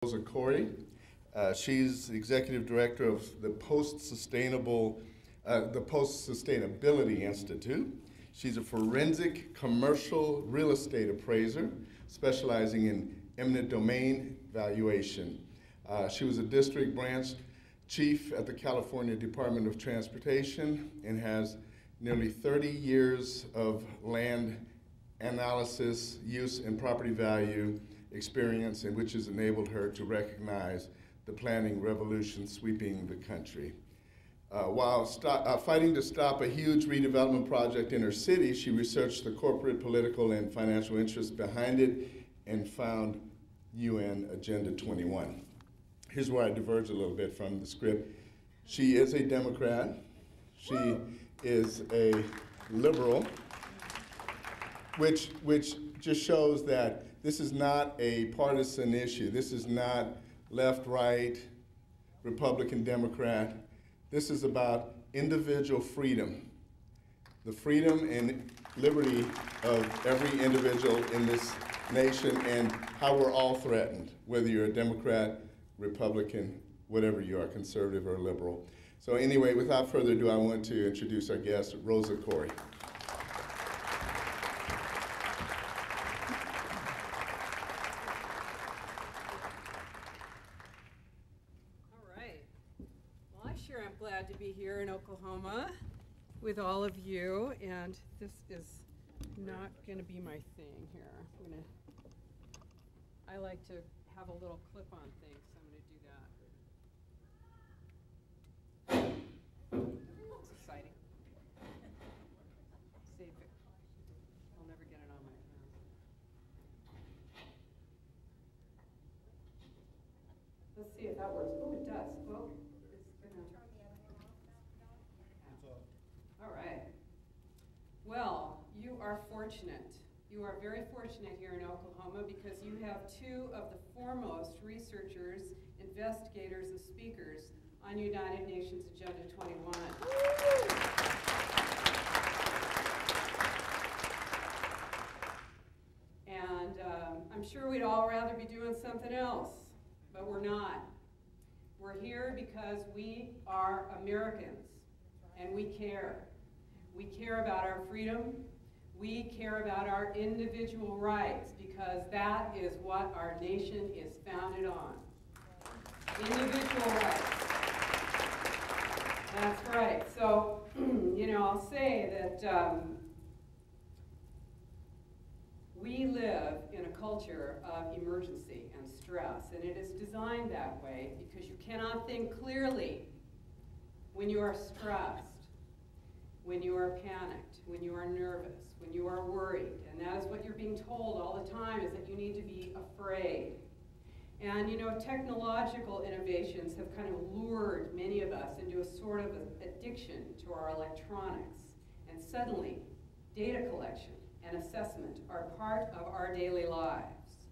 Rosa Koire. She's the executive director of the Post-Sustainability Institute. She's a forensic commercial real estate appraiser specializing in eminent domain valuation. She was a district branch chief at the California Department of Transportation and has nearly 30 years of land analysis, use, and property value experience, in which has enabled her to recognize the planning revolution sweeping the country. While fighting to stop a huge redevelopment project in her city, she researched the corporate, political, and financial interests behind it and found UN Agenda 21. Here's where I diverge a little bit from the script. She is a Democrat. She is a liberal, which just shows that this is not a partisan issue. This is not left, right, Republican, Democrat. This is about individual freedom, the freedom and liberty of every individual in this nation, and how we're all threatened, whether you're a Democrat, Republican, whatever you are, conservative or liberal. So anyway, without further ado, I want to introduce our guest, Rosa Koire. Glad to be here in Oklahoma with all of you, and this is not going to be my thing here. I like to have a little clip-on thing, so I'm going to do that. It's exciting. Save it. I'll never get it on my phone. Let's see if that works. Oh, it does. Well, all right. Well, you are fortunate. You are very fortunate here in Oklahoma because you have two of the foremost researchers, investigators, and speakers on United Nations Agenda 21. And I'm sure we'd all rather be doing something else, but we're not. We're here because we are Americans, and we care. We care about our freedom. We care about our individual rights, because that is what our nation is founded on. Individual rights. That's right. So, I'll say that we live in a culture of emergency and stress, and it is designed that way because you cannot think clearly when you are stressed, when you are panicked, when you are nervous, when you are worried. And that is what you're being told all the time, is that you need to be afraid. And technological innovations have kind of lured many of us into a sort of addiction to our electronics. And suddenly, data collection and assessment are part of our daily lives.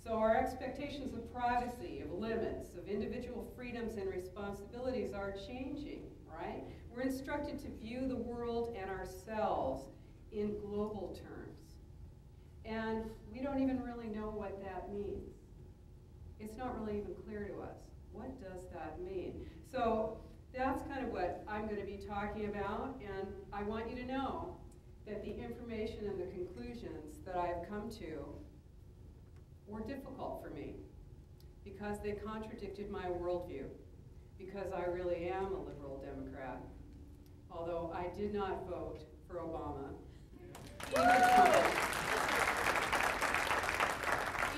So our expectations of privacy, of limits, of individual freedoms and responsibilities are changing, right? We're instructed to view the world and ourselves in global terms. And we don't even really know what that means. It's not really even clear to us. What does that mean? So that's kind of what I'm going to be talking about, and I want you to know that the information and the conclusions that I have come to were difficult for me because they contradicted my worldview, because I really am a liberal Democrat, although I did not vote for Obama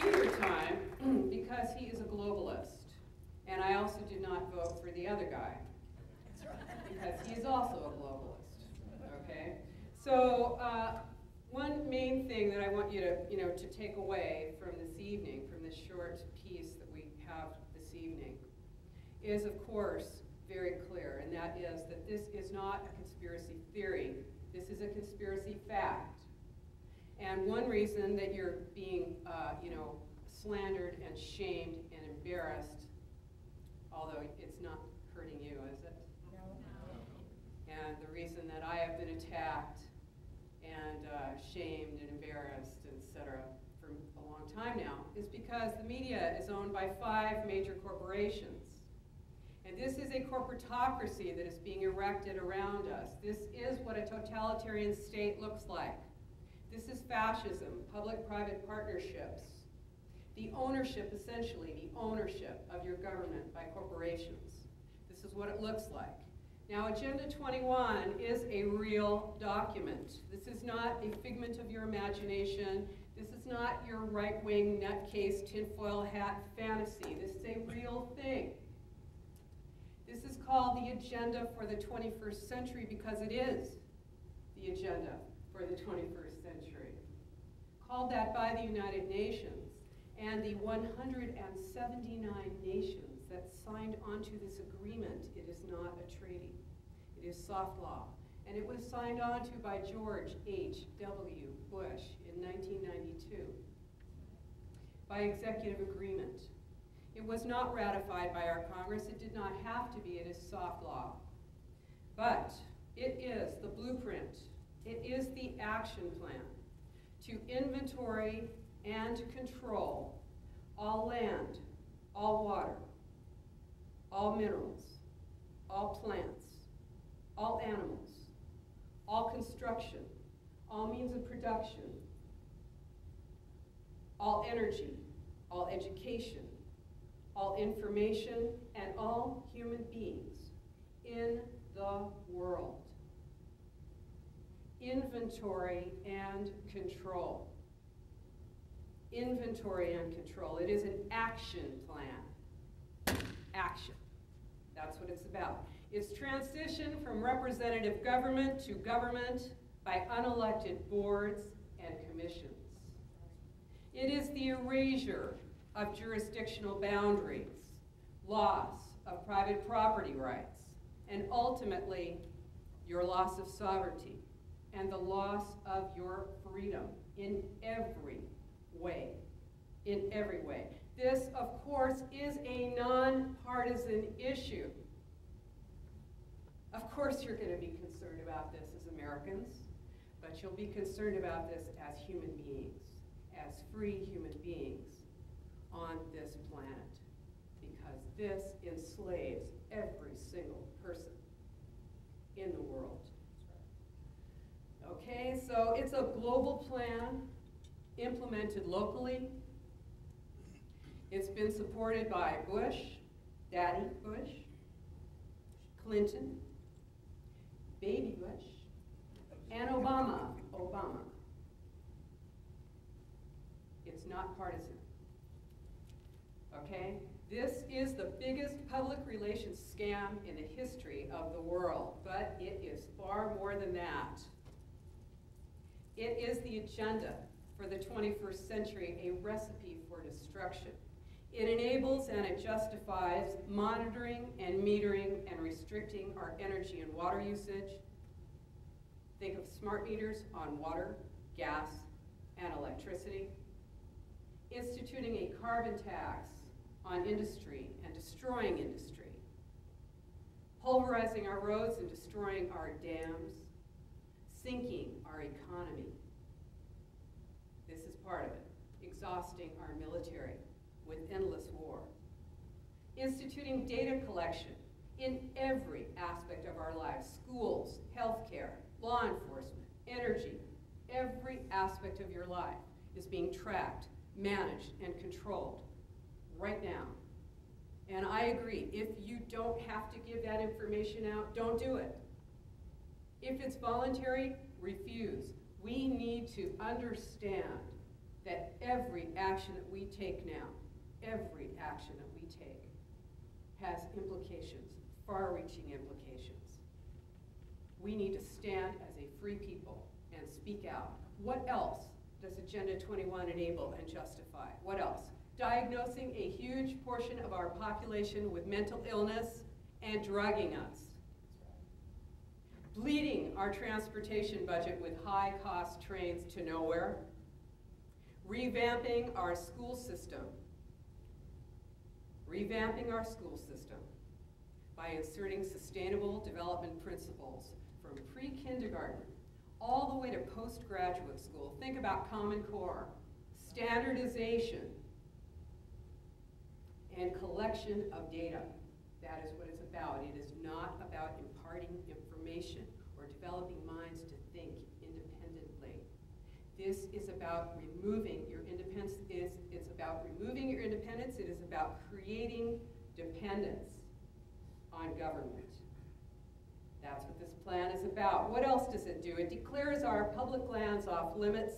either time because he is a globalist, and I also did not vote for the other guy because he is also a globalist. Okay, so one main thing that I want you to take away from this evening, from this short piece that we have this evening, is of course very clear, and that is that this is not a conspiracy theory. This is a conspiracy fact. And one reason that you're being, slandered and shamed and embarrassed, although it's not hurting you, is it? No. And the reason that I have been attacked and shamed and embarrassed, etc., for a long time now, is because the media is owned by 5 major corporations. And this is a corporatocracy that is being erected around us. This is what a totalitarian state looks like. This is fascism, public-private partnerships, the ownership, essentially, the ownership of your government by corporations. This is what it looks like. Now, Agenda 21 is a real document. This is not a figment of your imagination. This is not your right-wing nutcase tinfoil hat fantasy. This is a real thing. This is called the Agenda for the 21st Century because it is the agenda for the 21st century. Called that by the United Nations and the 179 nations that signed onto this agreement. It is not a treaty. It is soft law. And it was signed onto by George H.W. Bush in 1992 by executive agreement. It was not ratified by our Congress. It did not have to be. It is soft law. But it is the blueprint. It is the action plan to inventory and control all land, all water, all minerals, all plants, all animals, all construction, all means of production, all energy, all education, all information, and all human beings in the world. Inventory and control. Inventory and control. It is an action plan. Action. That's what it's about. It's transition from representative government to government by unelected boards and commissions. It is the erasure of jurisdictional boundaries, loss of private property rights, and ultimately your loss of sovereignty and the loss of your freedom in every way. In every way. This, of course, is a nonpartisan issue. Of course you're going to be concerned about this as Americans, but you'll be concerned about this as human beings, as free human beings on this planet, because this enslaves every single person in the world. Okay, so it's a global plan implemented locally. It's been supported by Bush, Daddy Bush, Clinton, Baby Bush, and Obama. It's not partisan. Okay? This is the biggest public relations scam in the history of the world, but it is far more than that. It is the agenda for the 21st century, a recipe for destruction. It enables and it justifies monitoring and metering and restricting our energy and water usage. Think of smart meters on water, gas, and electricity. Instituting a carbon tax on industry and destroying industry. Pulverizing our roads and destroying our dams. Sinking our economy. This is part of it. Exhausting our military with endless war. Instituting data collection in every aspect of our lives. Schools, healthcare, law enforcement, energy. Every aspect of your life is being tracked, managed, and controlled right now. And I agree, if you don't have to give that information out, don't do it. If it's voluntary, refuse. We need to understand that every action that we take now, every action that we take has implications, far-reaching implications. We need to stand as a free people and speak out. What else does Agenda 21 enable and justify? What else? Diagnosing a huge portion of our population with mental illness and drugging us. Bleeding our transportation budget with high-cost trains to nowhere. Revamping our school system. Revamping our school system by inserting sustainable development principles from pre-kindergarten all the way to postgraduate school. Think about Common Core, standardization, and collection of data. That is what it's about. It is not about imparting information or developing minds to think independently. This is about removing your independence. It's about removing your independence. It is about creating dependence on government. That's what this plan is about. What else does it do? It declares our public lands off limits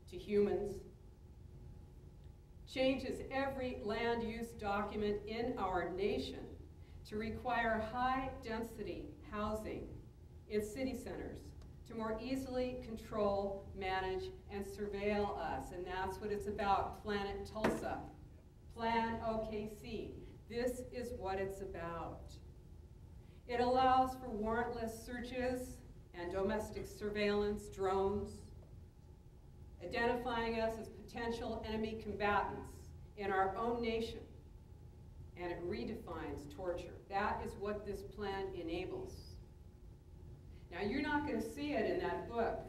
to humans, changes every land use document in our nation to require high-density housing in city centers to more easily control, manage, and surveil us. And that's what it's about, Planet Tulsa, Plan OKC. This is what it's about. It allows for warrantless searches and domestic surveillance, drones, identifying us as potential enemy combatants in our own nation, and it redefines torture. That is what this plan enables. Now, you're not going to see it in that book,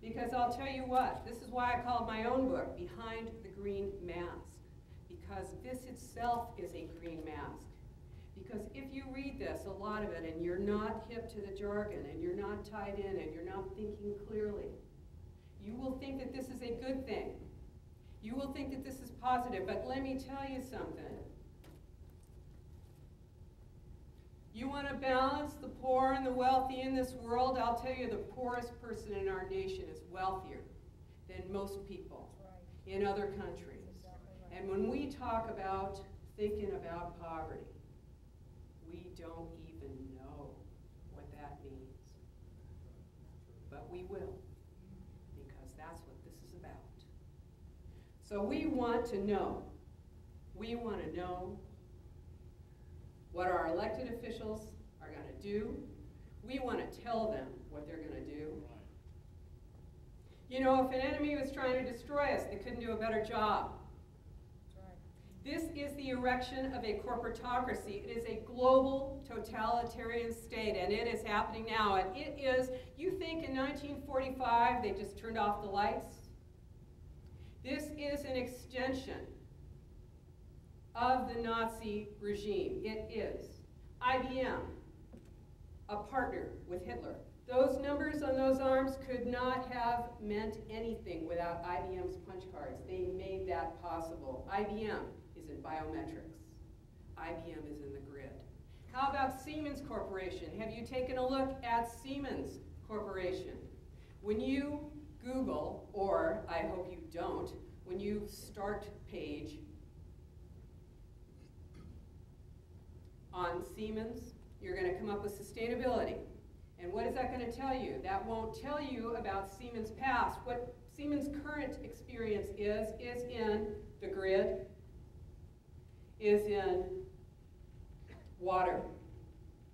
because I'll tell you what, this is why I called my own book Behind the Green Mask, because this itself is a green mask. Because if you read this, a lot of it, and you're not hip to the jargon, and you're not tied in, and you're not thinking clearly, you will think that this is a good thing. You will think that this is positive, but let me tell you something. You want to balance the poor and the wealthy in this world? I'll tell you, the poorest person in our nation is wealthier than most people in other countries. And when we talk about thinking about poverty, we don't even know what that means. But we will, because that's what this is about. So we want to know what our elected officials are going to do. We want to tell them what they're going to do. You know, if an enemy was trying to destroy us, they couldn't do a better job. This is the erection of a corporatocracy. It is a global totalitarian state, and it is happening now. And it is, you think in 1945 they just turned off the lights? This is an extension of the Nazi regime. It is. IBM, a partner with Hitler. Those numbers on those arms could not have meant anything without IBM's punch cards. They made that possible. IBM is in biometrics. IBM is in the grid. How about Siemens Corporation? Have you taken a look at Siemens Corporation? When you Google, or I hope you don't, when you start page on Siemens, you're going to come up with sustainability. And what is that going to tell you? That won't tell you about Siemens' past. What Siemens' current experience is in the grid, is in water.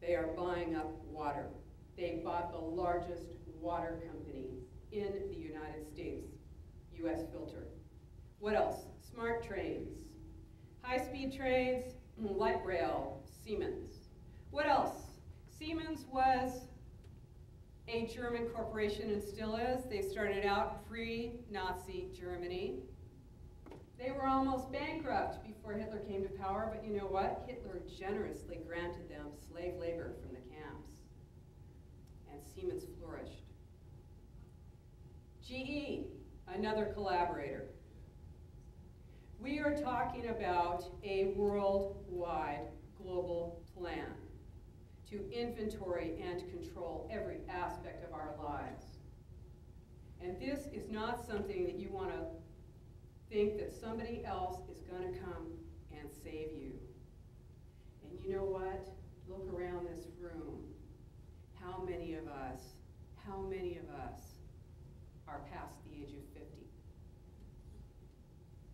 They are buying up water. They bought the largest water company in the United States, U.S. Filter. What else? Smart trains, high-speed trains, light rail, Siemens. What else? Siemens was a German corporation and still is. They started out pre-Nazi Germany. They were almost bankrupt before Hitler came to power, but you know what? Hitler generously granted them slave labor from the camps, and Siemens flourished. GE, another collaborator. We are talking about a worldwide global plan to inventory and control every aspect of our lives. And this is not something that you want to think that somebody else is going to come and save you. And you know what? Look around this room. How many of us are past the age of 50?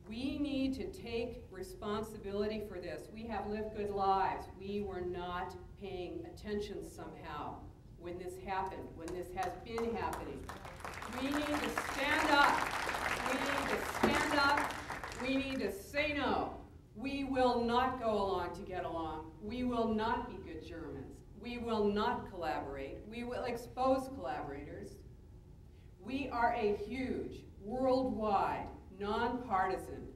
We need to take responsibility for this. We have lived good lives. We were not paying attention somehow when this happened, when this has been happening. We need to stand up. We need to stand up. We need to say no. We will not go along to get along. We will not be good Germans. We will not collaborate. We will expose collaborators. We are a huge, worldwide, nonpartisan,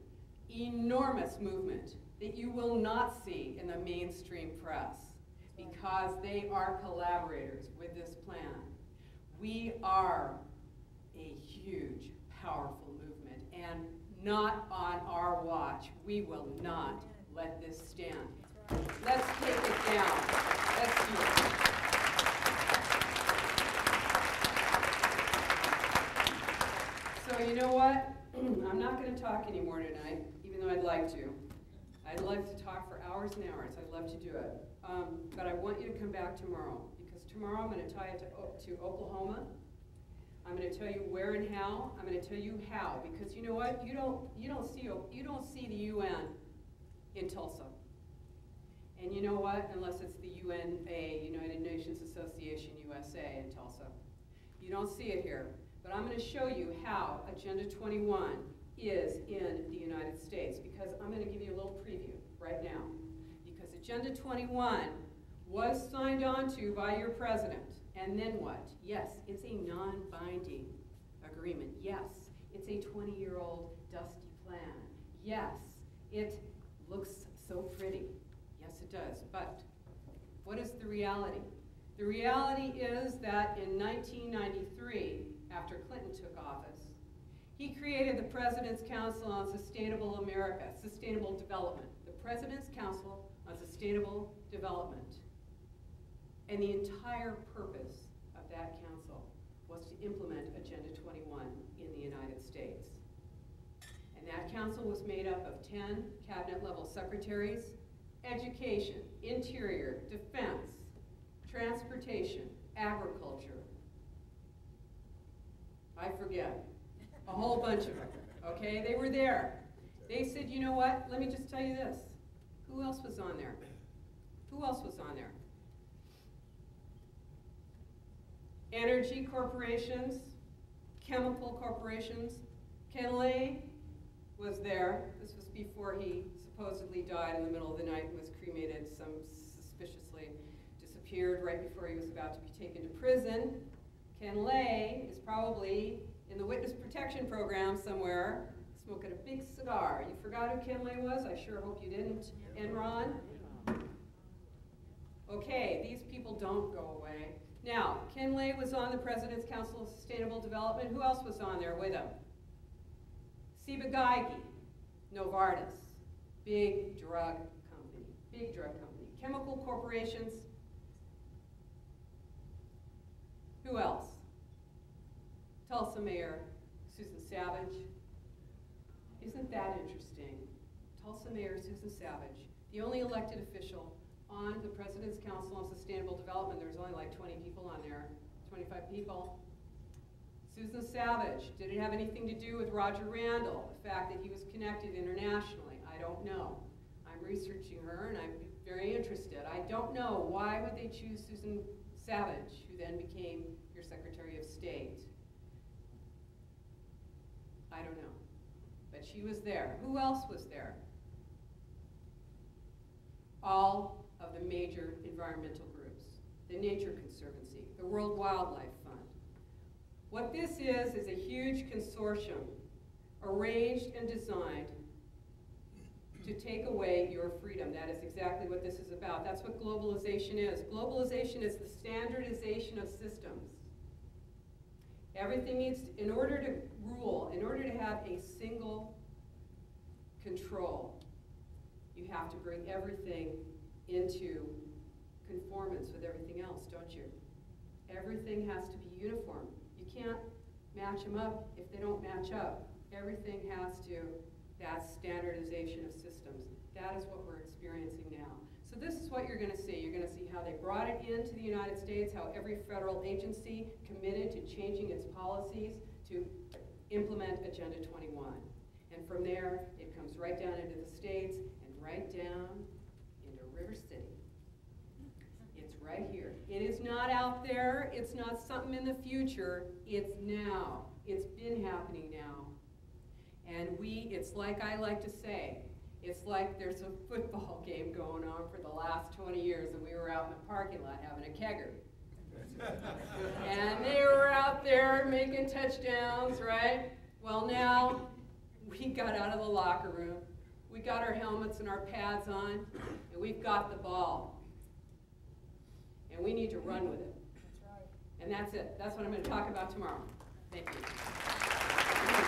enormous movement that you will not see in the mainstream press because they are collaborators with this plan. We are a huge, powerful movement, and not on our watch. We will not let this stand. Let's take it down. Let's do it. So you know what? I'm not going to talk anymore tonight, even though I'd like to. I'd like to talk for hours and hours. I'd love to do it. But I want you to come back tomorrow, because tomorrow I'm going to tie it to Oklahoma. I'm going to tell you where and how. I'm going to tell you how, because you know what? You don't see the UN in Tulsa. And you know what? Unless it's the UNA, United Nations Association USA in Tulsa. You don't see it here. But I'm going to show you how Agenda 21 is in the United States, because I'm going to give you a little preview right now. Because Agenda 21 was signed on to by your president. And then what? Yes, it's a non-binding agreement. Yes, it's a 20-year-old dusty plan. Yes, it looks so pretty. Yes, it does. But what is the reality? The reality is that in 1993, after Clinton took office, he created the President's Council on Sustainable America, Sustainable Development. The President's Council on Sustainable Development. And the entire purpose of that council was to implement Agenda 21 in the United States. And that council was made up of 10 cabinet-level secretaries: education, interior, defense, transportation, agriculture. I forget. A whole bunch of them, okay? They were there. They said, you know what? Let me just tell you this. Who else was on there? Who else was on there? Energy corporations, chemical corporations. Ken Lay was there. This was before he supposedly died in the middle of the night and was cremated. Some suspiciously disappeared right before he was about to be taken to prison. Ken Lay is probably in the witness protection program somewhere, smoking a big cigar. You forgot who Ken Lay was? I sure hope you didn't. Enron? Okay, these people don't go away. Now, Ken Lay was on the President's Council of Sustainable Development. Who else was on there with him? Ciba Geigy, Novartis, big drug company, big drug company. Chemical corporations. Who else? Tulsa Mayor Susan Savage. Isn't that interesting? Tulsa Mayor Susan Savage, the only elected official on the President's Council on Sustainable Development. There's only like 20 people on there, 25 people. Susan Savage, did it have anything to do with Roger Randall, the fact that he was connected internationally? I don't know. I'm researching her and I'm very interested. I don't know. Why would they choose Susan Savage, who then became your Secretary of State? I don't know. But she was there. Who else was there? All of the major environmental groups, the Nature Conservancy, the World Wildlife Fund. What this is a huge consortium arranged and designed to take away your freedom. That is exactly what this is about. That's what globalization is. Globalization is the standardization of systems. Everything needs, in order to rule, in order to have a single control, you have to bring everything into conformance with everything else, don't you? Everything has to be uniform. You can't match them up if they don't match up. Everything has to, that's standardization of systems. That is what we're experiencing now. So this is what you're going to see. You're going to see how they brought it into the United States, how every federal agency committed to changing its policies to implement Agenda 21. And from there, it comes right down into the states and right down into River City. It's right here. It is not out there. It's not something in the future. It's now. It's been happening now. And it's like I like to say, it's like there's a football game going on for the last 20 years and we were out in the parking lot having a kegger. And they were out there making touchdowns, right? Well, now We got out of the locker room, we got our helmets and our pads on, and we've got the ball. And we need to run with it. That's right. And that's it. That's what I'm going to talk about tomorrow. Thank you.